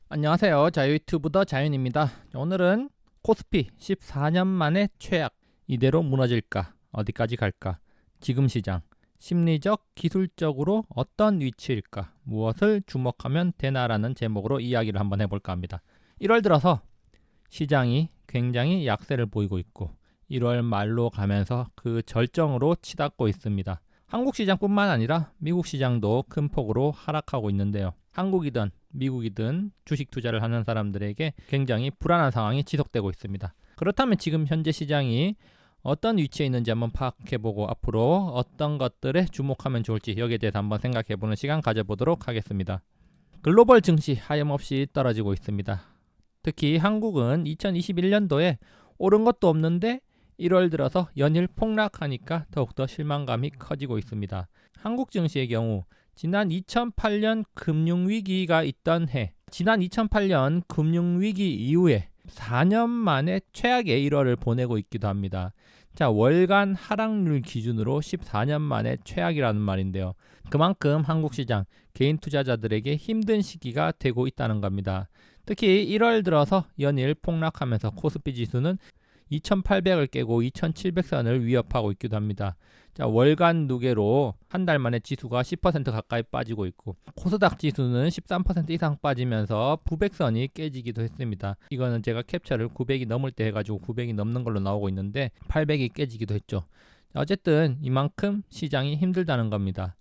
안녕하세요. 자유유튜브더 자윤입니다. 오늘은 코스피 14년 만에 최악, 이대로 무너질까? 어디까지 갈까? 지금 시장, 심리적, 기술적으로 어떤 위치일까? 무엇을 주목하면 되나라는 제목으로 이야기를 한번 해볼까 합니다. 1월 들어서 시장이 굉장히 약세를 보이고 있고 1월 말로 가면서 그 절정으로 치닫고 있습니다. 한국 시장뿐만 아니라 미국 시장도 큰 폭으로 하락하고 있는데요. 한국이든 미국이든 주식 투자를 하는 사람들에게 굉장히 불안한 상황이 지속되고 있습니다. 그렇다면 지금 현재 시장이 어떤 위치에 있는지 한번 파악해보고 앞으로 어떤 것들에 주목하면 좋을지 여기에 대해서 한번 생각해보는 시간 가져보도록 하겠습니다. 글로벌 증시 하염없이 떨어지고 있습니다. 특히 한국은 2021년도에 오른 것도 없는데 1월 들어서 연일 폭락하니까 더욱더 실망감이 커지고 있습니다. 한국 증시의 경우 지난 2008년 금융위기가 있던 해, 지난 2008년 금융위기 이후에 4년 만에 최악의 1월을 보내고 있기도 합니다. 자, 월간 하락률 기준으로 14년 만에 최악이라는 말인데요. 그만큼 한국 시장, 개인 투자자들에게 힘든 시기가 되고 있다는 겁니다. 특히 1월 들어서 연일 폭락하면서 코스피 지수는 2800을 깨고 2700선을 위협하고 있기도 합니다. 자, 월간 누계로 한 달 만에 지수가 10% 가까이 빠지고 있고 코스닥 지수는 13% 이상 빠지면서 900선이 깨지기도 했습니다. 이거는 제가 캡처를 900이 넘을 때 해가지고 900이 넘는 걸로 나오고 있는데 800이 깨지기도 했죠. 자, 어쨌든 이만큼 시장이 힘들다는 겁니다.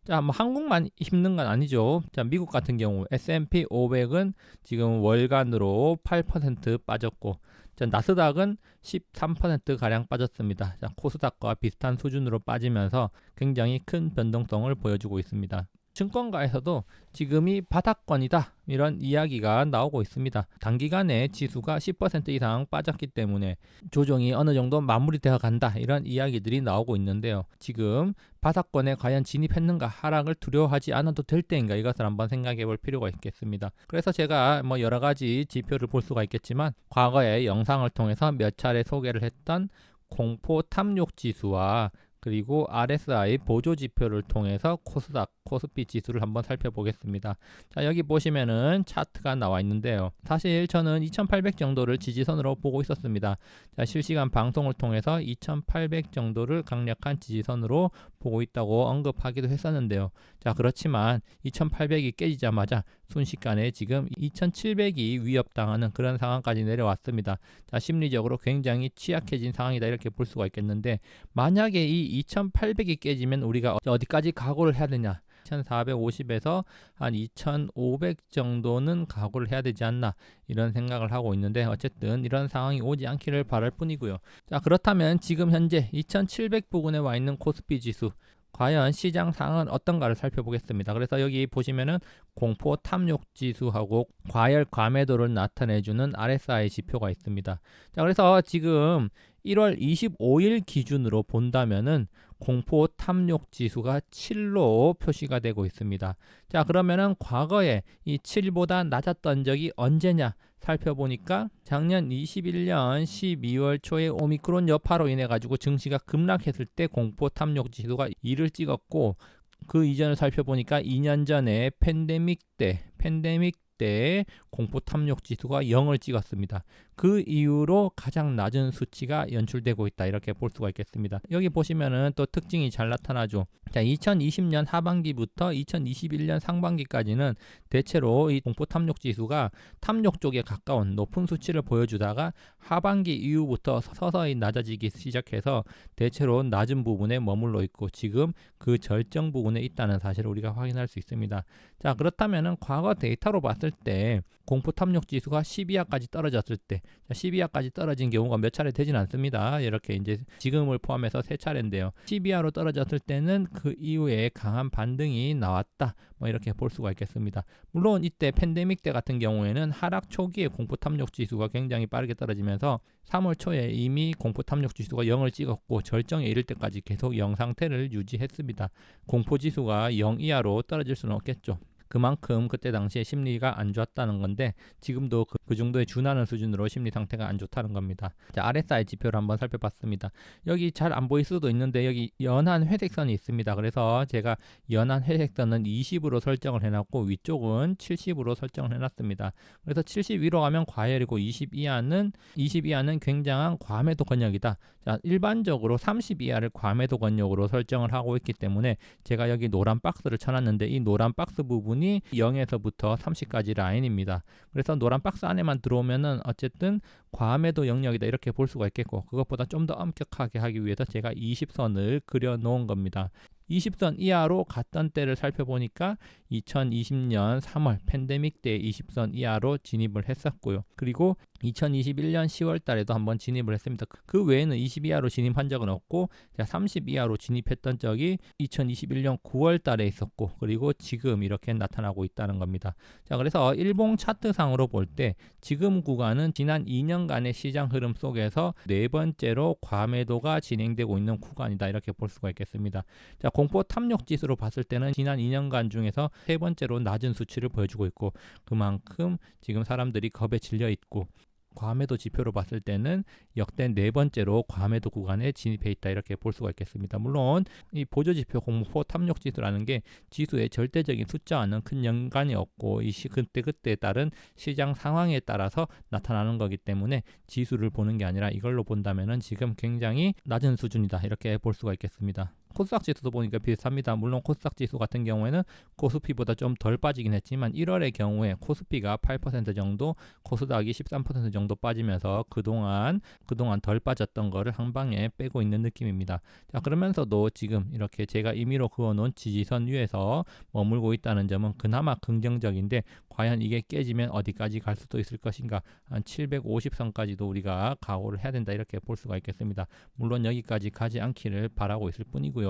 자, 뭐 한국만 힘든 건 아니죠. 자, 미국 같은 경우 S&P 500은 지금 월간으로 8% 빠졌고, 자, 나스닥은 13% 가량 빠졌습니다. 자, 코스닥과 비슷한 수준으로 빠지면서 굉장히 큰 변동성을 보여주고 있습니다. 증권가에서도 지금이 바닥권이다 이런 이야기가 나오고 있습니다. 단기간에 지수가 10% 이상 빠졌기 때문에 조정이 어느 정도 마무리되어 간다 이런 이야기들이 나오고 있는데요. 지금 바닥권에 과연 진입했는가, 하락을 두려워하지 않아도 될 때인가, 이것을 한번 생각해 볼 필요가 있겠습니다. 그래서 제가 뭐 여러 가지 지표를 볼 수가 있겠지만 과거에 영상을 통해서 몇 차례 소개를 했던 공포 탐욕 지수와 그리고 RSI 보조 지표를 통해서 코스닥, 코스피 지수를 한번 살펴보겠습니다. 자, 여기 보시면은 차트가 나와 있는데요. 사실 저는 2800 정도를 지지선으로 보고 있었습니다. 자, 실시간 방송을 통해서 2800 정도를 강력한 지지선으로 보고 있다고 언급하기도 했었는데요. 자, 그렇지만 2800이 깨지자마자 순식간에 지금 2700이 위협당하는 그런 상황까지 내려왔습니다. 자, 심리적으로 굉장히 취약해진 상황이다 이렇게 볼 수가 있겠는데, 만약에 이 2800이 깨지면 우리가 어디까지 각오를 해야 되냐, 1450에서 한 2500 정도는 각오를 해야 되지 않나 이런 생각을 하고 있는데, 어쨌든 이런 상황이 오지 않기를 바랄 뿐이고요. 자, 그렇다면 지금 현재 2700 부근에 와 있는 코스피 지수, 과연 시장 상황은 어떤가를 살펴보겠습니다. 그래서 여기 보시면은 공포 탐욕 지수하고 과열 과매도를 나타내주는 RSI 지표가 있습니다. 자, 그래서 지금 1월 25일 기준으로 본다면은 공포 탐욕 지수가 7로 표시가 되고 있습니다. 자, 그러면은 과거에 이 7보다 낮았던 적이 언제냐 살펴보니까 작년 21년 12월 초에 오미크론 여파로 인해 가지고 증시가 급락했을 때 공포 탐욕 지수가 2를 찍었고, 그 이전을 살펴보니까 2년 전에 팬데믹 때 공포 탐욕 지수가 0을 찍었습니다. 그 이후로 가장 낮은 수치가 연출되고 있다 이렇게 볼 수가 있겠습니다. 여기 보시면은 또 특징이 잘 나타나죠. 자, 2020년 하반기부터 2021년 상반기까지는 대체로 이 공포 탐욕 지수가 탐욕 쪽에 가까운 높은 수치를 보여주다가 하반기 이후부터 서서히 낮아지기 시작해서 대체로 낮은 부분에 머물러 있고 지금 그 절정 부분에 있다는 사실을 우리가 확인할 수 있습니다. 자, 그렇다면은 과거 데이터로 봤을 때 공포 탐욕 지수가 12하까지 떨어졌을 때, 12하까지 떨어진 경우가 몇 차례 되진 않습니다. 이렇게 이제 지금을 포함해서 3차례인데요. 12하로 떨어졌을 때는 그 이후에 강한 반등이 나왔다, 뭐 이렇게 볼 수가 있겠습니다. 물론 이때 팬데믹 때 같은 경우에는 하락 초기에 공포 탐욕 지수가 굉장히 빠르게 떨어지면서 3월 초에 이미 공포 탐욕 지수가 0을 찍었고 절정에 이를 때까지 계속 0 상태를 유지했습니다. 공포 지수가 0 이하로 떨어질 수는 없겠죠. 그만큼 그때 당시에 심리가 안 좋았다는 건데 지금도 그 정도에 준하는 수준으로 심리 상태가 안 좋다는 겁니다. 자, RSI 지표를 한번 살펴봤습니다. 여기 잘 안 보일 수도 있는데 여기 연한 회색선이 있습니다. 그래서 제가 연한 회색선은 20으로 설정을 해놨고 위쪽은 70으로 설정을 해놨습니다. 그래서 70 위로 가면 과열이고 20 이하는 굉장한 과매도 권역이다. 자, 일반적으로 30 이하를 과매도 권역으로 설정을 하고 있기 때문에 제가 여기 노란 박스를 쳐놨는데 이 노란 박스 부분이 0에서부터 30까지 라인입니다. 그래서 노란 박스 안에만 들어오면은 어쨌든 과매도 영역이다 이렇게 볼 수가 있겠고, 그것보다 좀 더 엄격하게 하기 위해서 제가 20선을 그려 놓은 겁니다. 20선 이하로 갔던 때를 살펴보니까 2020년 3월 팬데믹 때 20선 이하로 진입을 했었고요. 그리고 2021년 10월 달에도 한번 진입을 했습니다. 그 외에는 20 이하로 진입한 적은 없고 제가 30 이하로 진입했던 적이 2021년 9월 달에 있었고, 그리고 지금 이렇게 나타나고 있다는 겁니다. 자, 그래서 일봉 차트상으로 볼 때 지금 구간은 지난 2년간의 시장 흐름 속에서 네 번째로 과매도가 진행되고 있는 구간이다 이렇게 볼 수가 있겠습니다. 자, 공포 탐욕 지수로 봤을 때는 지난 2년간 중에서 세 번째로 낮은 수치를 보여주고 있고, 그만큼 지금 사람들이 겁에 질려 있고, 과매도 지표로 봤을 때는 역대 네 번째로 과매도 구간에 진입해 있다 이렇게 볼 수가 있겠습니다. 물론 이 보조지표 공포 탐욕 지수라는 게 지수의 절대적인 숫자와는 큰 연관이 없고 이 그때그때에 따른 시장 상황에 따라서 나타나는 거기 때문에 지수를 보는 게 아니라 이걸로 본다면은 지금 굉장히 낮은 수준이다 이렇게 볼 수가 있겠습니다. 코스닥 지수도 보니까 비슷합니다. 물론 코스닥 지수 같은 경우에는 코스피보다 좀 덜 빠지긴 했지만 1월의 경우에 코스피가 8% 정도, 코스닥이 13% 정도 빠지면서 그동안 덜 빠졌던 거를 한 방에 빼고 있는 느낌입니다. 자, 그러면서도 지금 이렇게 제가 임의로 그어놓은 지지선 위에서 머물고 있다는 점은 그나마 긍정적인데, 과연 이게 깨지면 어디까지 갈 수도 있을 것인가, 한 750선까지도 우리가 각오를 해야 된다 이렇게 볼 수가 있겠습니다. 물론 여기까지 가지 않기를 바라고 있을 뿐이고요.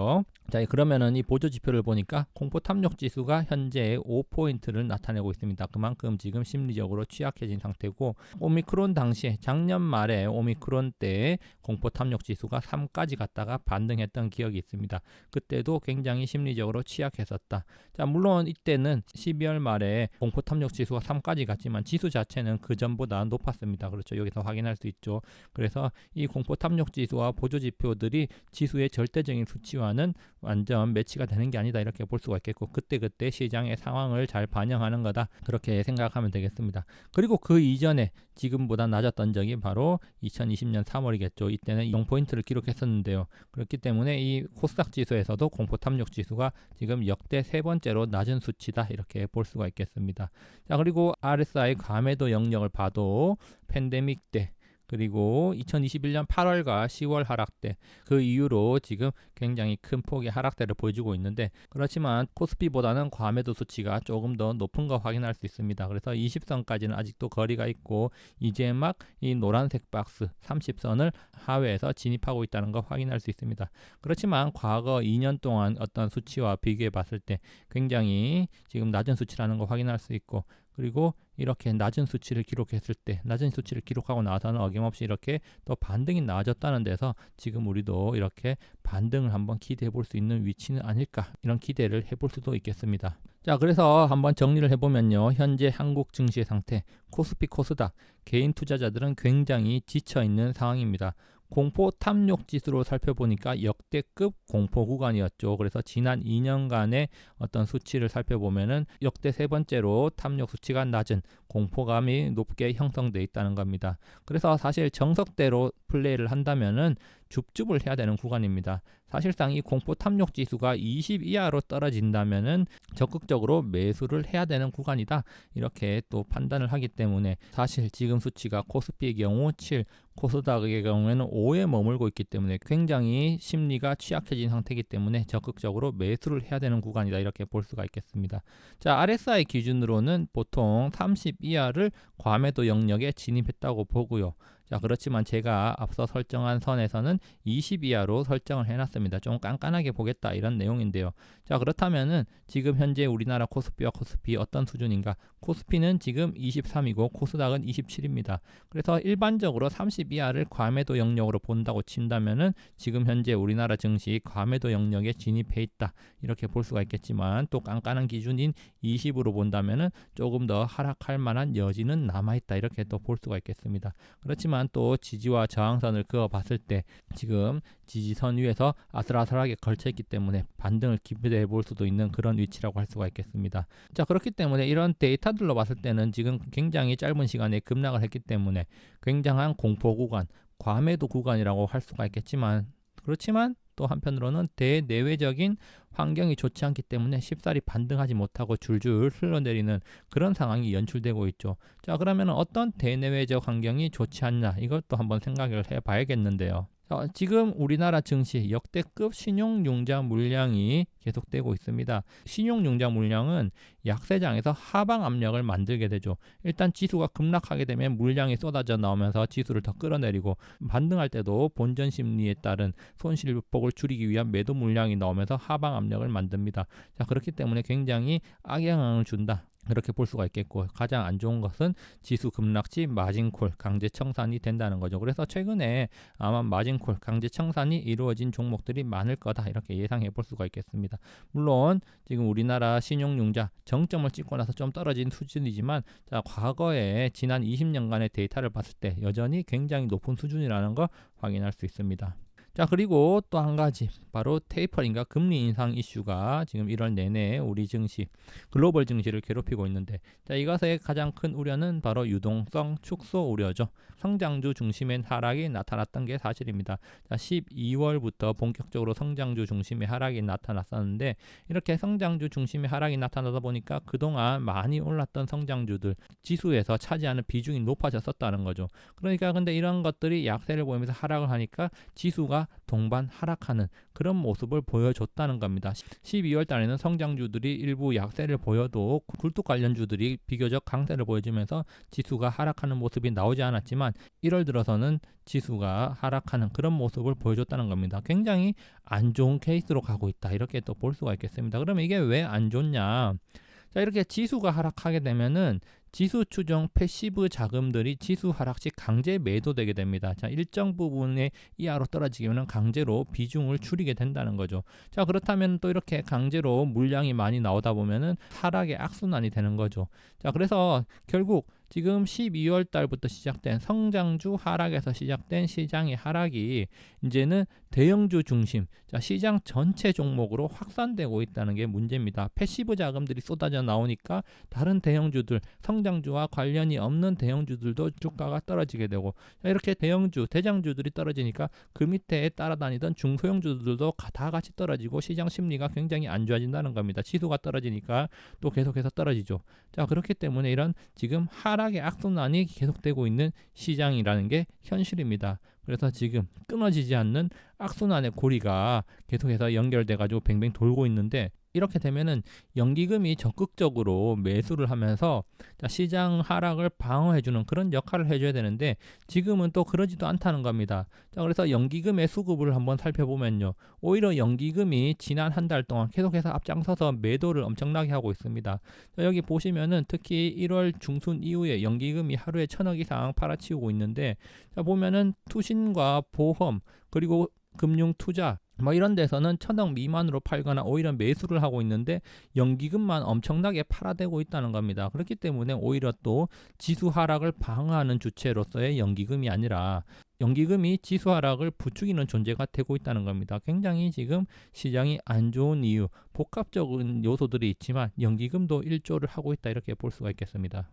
자, 그러면은 이 보조 지표를 보니까 공포 탐욕 지수가 현재 5포인트를 나타내고 있습니다. 그만큼 지금 심리적으로 취약해진 상태고, 오미크론 당시에 작년 말에 오미크론 때 공포 탐욕 지수가 3까지 갔다가 반등했던 기억이 있습니다. 그때도 굉장히 심리적으로 취약했었다. 자, 물론 이때는 12월 말에 공포 탐욕 지수가 3까지 갔지만 지수 자체는 그 전보다 높았습니다. 그렇죠. 여기서 확인할 수 있죠. 그래서 이 공포 탐욕 지수와 보조 지표들이 지수의 절대적인 수치와는 완전 매치가 되는 게 아니다 이렇게 볼 수가 있겠고, 그때 시장의 상황을 잘 반영하는 거다 그렇게 생각하면 되겠습니다. 그리고 그 이전에 지금보다 낮았던 적이 바로 2020년 3월이겠죠. 이때는 0포인트를 기록했었는데요. 그렇기 때문에 이 코스닥 지수에서도 공포 탐욕 지수가 지금 역대 세 번째로 낮은 수치다 이렇게 볼 수가 있겠습니다. 자, 그리고 RSI 과매도 영역을 봐도 팬데믹 때, 그리고 2021년 8월과 10월 하락대, 그 이후로 지금 굉장히 큰 폭의 하락대를 보여주고 있는데, 그렇지만 코스피보다는 과매도 수치가 조금 더 높은 거 확인할 수 있습니다. 그래서 20선까지는 아직도 거리가 있고 이제 막 이 노란색 박스 30선을 하회해서 진입하고 있다는 거 확인할 수 있습니다. 그렇지만 과거 2년 동안 어떤 수치와 비교해 봤을 때 굉장히 지금 낮은 수치라는 거 확인할 수 있고, 그리고 이렇게 낮은 수치를 기록했을 때, 낮은 수치를 기록하고 나서는 어김없이 이렇게 또 반등이 나아졌다는 데서 지금 우리도 이렇게 반등을 한번 기대해 볼 수 있는 위치는 아닐까, 이런 기대를 해볼 수도 있겠습니다. 자, 그래서 한번 정리를 해보면요, 현재 한국 증시의 상태, 코스피, 코스닥, 개인 투자자들은 굉장히 지쳐있는 상황입니다. 공포 탐욕 지수로 살펴보니까 역대급 공포 구간이었죠. 그래서 지난 2년간의 어떤 수치를 살펴보면은 역대 세 번째로 탐욕 수치가 낮은, 공포감이 높게 형성되어 있다는 겁니다. 그래서 사실 정석대로 플레이를 한다면은 줍줍을 해야 되는 구간입니다. 사실상 이 공포 탐욕 지수가 20 이하로 떨어진다면은 적극적으로 매수를 해야 되는 구간이다 이렇게 또 판단을 하기 때문에, 사실 지금 수치가 코스피의 경우 7, 코스닥의 경우에는 5에 머물고 있기 때문에 굉장히 심리가 취약해진 상태이기 때문에 적극적으로 매수를 해야 되는 구간이다 이렇게 볼 수가 있겠습니다. 자, RSI 기준으로는 보통 30 이하를 과매도 영역에 진입했다고 보고요. 자, 그렇지만 제가 앞서 설정한 선에서는 20 이하로 설정을 해놨습니다. 좀 깐깐하게 보겠다 이런 내용인데요. 자, 그렇다면은 지금 현재 우리나라 코스피와 코스피 어떤 수준인가? 코스피는 지금 23이고 코스닥은 27입니다. 그래서 일반적으로 30 이하를 과매도 영역으로 본다고 친다면은 지금 현재 우리나라 증시 과매도 영역에 진입해 있다 이렇게 볼 수가 있겠지만, 또 깐깐한 기준인 20으로 본다면은 조금 더 하락할 만한 여지는 남아있다 이렇게 또 볼 수가 있겠습니다. 그렇지만 또 지지와 저항선을 그어 봤을 때 지금 지지선 위에서 아슬아슬하게 걸쳐있기 때문에 반등을 기대해 볼 수도 있는 그런 위치라고 할 수가 있겠습니다. 자, 그렇기 때문에 이런 데이터들로 봤을 때는 지금 굉장히 짧은 시간에 급락을 했기 때문에 굉장한 공포 구간, 과매도 구간이라고 할 수가 있겠지만, 그렇지만 또 한편으로는 대내외적인 환경이 좋지 않기 때문에 쉽사리 반등하지 못하고 줄줄 흘러내리는 그런 상황이 연출되고 있죠. 자, 그러면 어떤 대내외적 환경이 좋지 않냐, 이것도 한번 생각을 해봐야겠는데요. 자, 지금 우리나라 증시 역대급 신용융자 물량이 계속되고 있습니다. 신용융자 물량은 약세장에서 하방 압력을 만들게 되죠. 일단 지수가 급락하게 되면 물량이 쏟아져 나오면서 지수를 더 끌어내리고, 반등할 때도 본전 심리에 따른 손실폭을 줄이기 위한 매도 물량이 나오면서 하방 압력을 만듭니다. 자, 그렇기 때문에 굉장히 악영향을 준다, 그렇게 볼 수가 있겠고, 가장 안 좋은 것은 지수 급락 시 마진콜 강제 청산이 된다는 거죠. 그래서 최근에 아마 마진콜 강제 청산이 이루어진 종목들이 많을 거다 이렇게 예상해 볼 수가 있겠습니다. 물론 지금 우리나라 신용융자 정점을 찍고 나서 좀 떨어진 수준이지만, 자, 과거에 지난 20년간의 데이터를 봤을 때 여전히 굉장히 높은 수준이라는 거 확인할 수 있습니다. 자, 그리고 또 한 가지, 바로 테이퍼링과 금리 인상 이슈가 지금 1월 내내 우리 증시, 글로벌 증시를 괴롭히고 있는데, 자, 이것의 가장 큰 우려는 바로 유동성 축소 우려죠. 성장주 중심의 하락이 나타났던 게 사실입니다. 자, 12월부터 본격적으로 성장주 중심의 하락이 나타났었는데, 이렇게 성장주 중심의 하락이 나타나다 보니까 그동안 많이 올랐던 성장주들 지수에서 차지하는 비중이 높아졌었다는 거죠. 그러니까 근데 이런 것들이 약세를 보이면서 하락을 하니까 지수가 동반 하락하는 그런 모습을 보여줬다는 겁니다. 12월 달에는 성장주들이 일부 약세를 보여도 굴뚝 관련주들이 비교적 강세를 보여주면서 지수가 하락하는 모습이 나오지 않았지만, 1월 들어서는 지수가 하락하는 그런 모습을 보여줬다는 겁니다. 굉장히 안 좋은 케이스로 가고 있다 이렇게 또 볼 수가 있겠습니다. 그러면 이게 왜 안 좋냐? 자, 이렇게 지수가 하락하게 되면은 지수 추종 패시브 자금들이 지수 하락 시 강제 매도되게 됩니다. 자, 일정 부분의 이하로 떨어지면 강제로 비중을 줄이게 된다는 거죠. 자, 그렇다면 또 이렇게 강제로 물량이 많이 나오다 보면은 하락의 악순환이 되는 거죠. 자, 그래서 결국 지금 12월 달부터 시작된 성장주 하락에서 시작된 시장의 하락이 이제는 대형주 중심, 자, 시장 전체 종목으로 확산되고 있다는 게 문제입니다. 패시브 자금들이 쏟아져 나오니까 다른 대형주들, 성장주와 관련이 없는 대형주들도 주가가 떨어지게 되고, 자, 이렇게 대형주, 대장주들이 떨어지니까 그 밑에 따라다니던 중소형주들도 다 같이 떨어지고 시장 심리가 굉장히 안 좋아진다는 겁니다. 지수가 떨어지니까 또 계속해서 떨어지죠. 자, 그렇기 때문에 이런 지금 하락의 악순환이 계속되고 있는 시장이라는 게 현실입니다. 그래서 지금 끊어지지 않는 악순환의 고리가 계속해서 연결돼 가지고 뱅뱅 돌고 있는데, 이렇게 되면은 연기금이 적극적으로 매수를 하면서 시장 하락을 방어해주는 그런 역할을 해줘야 되는데, 지금은 또 그러지도 않다는 겁니다. 자, 그래서 연기금의 수급을 한번 살펴보면요, 오히려 연기금이 지난 한 달 동안 계속해서 앞장서서 매도를 엄청나게 하고 있습니다. 자, 여기 보시면은 특히 1월 중순 이후에 연기금이 하루에 1,000억 이상 팔아치우고 있는데, 자, 보면은 투신과 보험 그리고 금융 투자 이런 데서는 1,000억 미만으로 팔거나 오히려 매수를 하고 있는데, 연기금만 엄청나게 팔아대고 있다는 겁니다. 그렇기 때문에 오히려 또 지수 하락을 방어하는 주체로서의 연기금이 아니라 연기금이 지수 하락을 부추기는 존재가 되고 있다는 겁니다. 굉장히 지금 시장이 안 좋은 이유, 복합적인 요소들이 있지만 연기금도 일조를 하고 있다 이렇게 볼 수가 있겠습니다.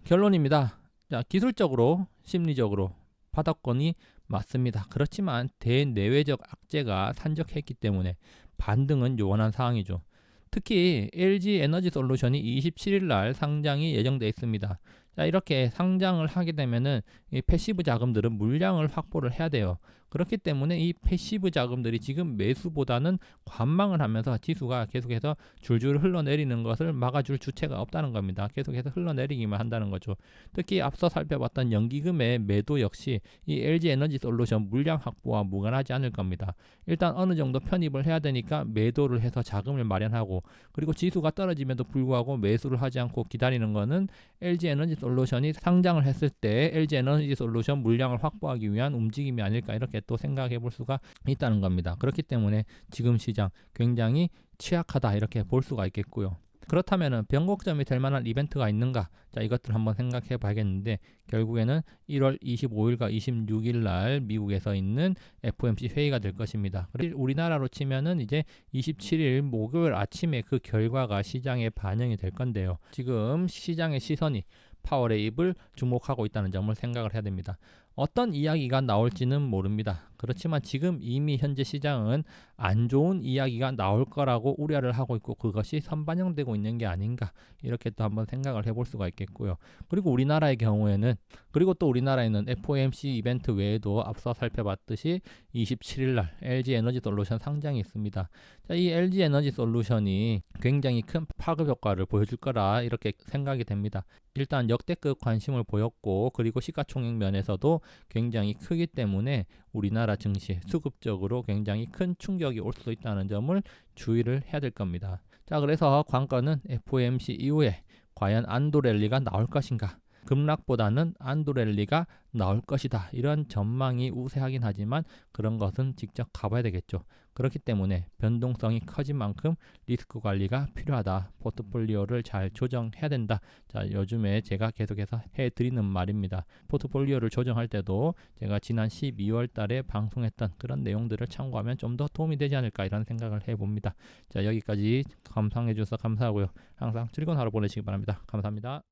결론입니다. 자, 기술적으로 심리적으로 바닥권이 맞습니다. 그렇지만 대내외적 악재가 산적했기 때문에 반등은 요원한 상황이죠. 특히 LG 에너지 솔루션이 27일 날 상장이 예정되어 있습니다. 자, 이렇게 상장을 하게 되면은 이 패시브 자금들은 물량을 확보를 해야 돼요. 그렇기 때문에 이 패시브 자금들이 지금 매수보다는 관망을 하면서 지수가 계속해서 줄줄 흘러내리는 것을 막아줄 주체가 없다는 겁니다. 계속해서 흘러내리기만 한다는 거죠. 특히 앞서 살펴봤던 연기금의 매도 역시 이 LG에너지솔루션 물량 확보와 무관하지 않을 겁니다. 일단 어느 정도 편입을 해야 되니까 매도를 해서 자금을 마련하고, 그리고 지수가 떨어짐에도 불구하고 매수를 하지 않고 기다리는 거는 LG에너지솔루션이 상장을 했을 때 LG에너지솔루션 물량을 확보하기 위한 움직임이 아닐까, 이렇게 또 생각해 볼 수가 있다는 겁니다. 그렇기 때문에 지금 시장 굉장히 취약하다, 이렇게 볼 수가 있겠고요. 그렇다면 변곡점이 될 만한 이벤트가 있는가? 자, 이것들 한번 생각해 봐야겠는데, 결국에는 1월 25일과 26일 날 미국에서 있는 FOMC 회의가 될 것입니다. 우리나라로 치면은 이제 27일 목요일 아침에 그 결과가 시장에 반영이 될 건데요. 지금 시장의 시선이 파월의 입을 주목하고 있다는 점을 생각을 해야 됩니다. 어떤 이야기가 나올지는 모릅니다. 그렇지만 지금 이미 현재 시장은 안 좋은 이야기가 나올 거라고 우려를 하고 있고, 그것이 선반영되고 있는 게 아닌가, 이렇게 또 한번 생각을 해볼 수가 있겠고요. 그리고 우리나라의 경우에는, 그리고 또 우리나라에는 FOMC 이벤트 외에도 앞서 살펴봤듯이 27일 날 LG에너지솔루션 상장이 있습니다. 자, 이 LG에너지솔루션이 굉장히 큰 파급 효과를 보여줄 거라 이렇게 생각이 됩니다. 일단 역대급 관심을 보였고, 그리고 시가총액 면에서도 굉장히 크기 때문에 우리나라 증시 수급적으로 굉장히 큰 충격이 올 수도 있다는 점을 주의를 해야 될 겁니다. 자, 그래서 관건은 FOMC 이후에 과연 안도랠리가 나올 것인가, 급락보다는 안도랠리가 나올 것이다, 이런 전망이 우세하긴 하지만 그런 것은 직접 가봐야 되겠죠. 그렇기 때문에 변동성이 커진 만큼 리스크 관리가 필요하다, 포트폴리오를 잘 조정해야 된다. 자, 요즘에 제가 계속해서 해드리는 말입니다. 포트폴리오를 조정할 때도 제가 지난 12월 달에 방송했던 그런 내용들을 참고하면 좀 더 도움이 되지 않을까, 이런 생각을 해봅니다. 자, 여기까지 감상해 주셔서 감사하고요. 항상 즐거운 하루 보내시기 바랍니다. 감사합니다.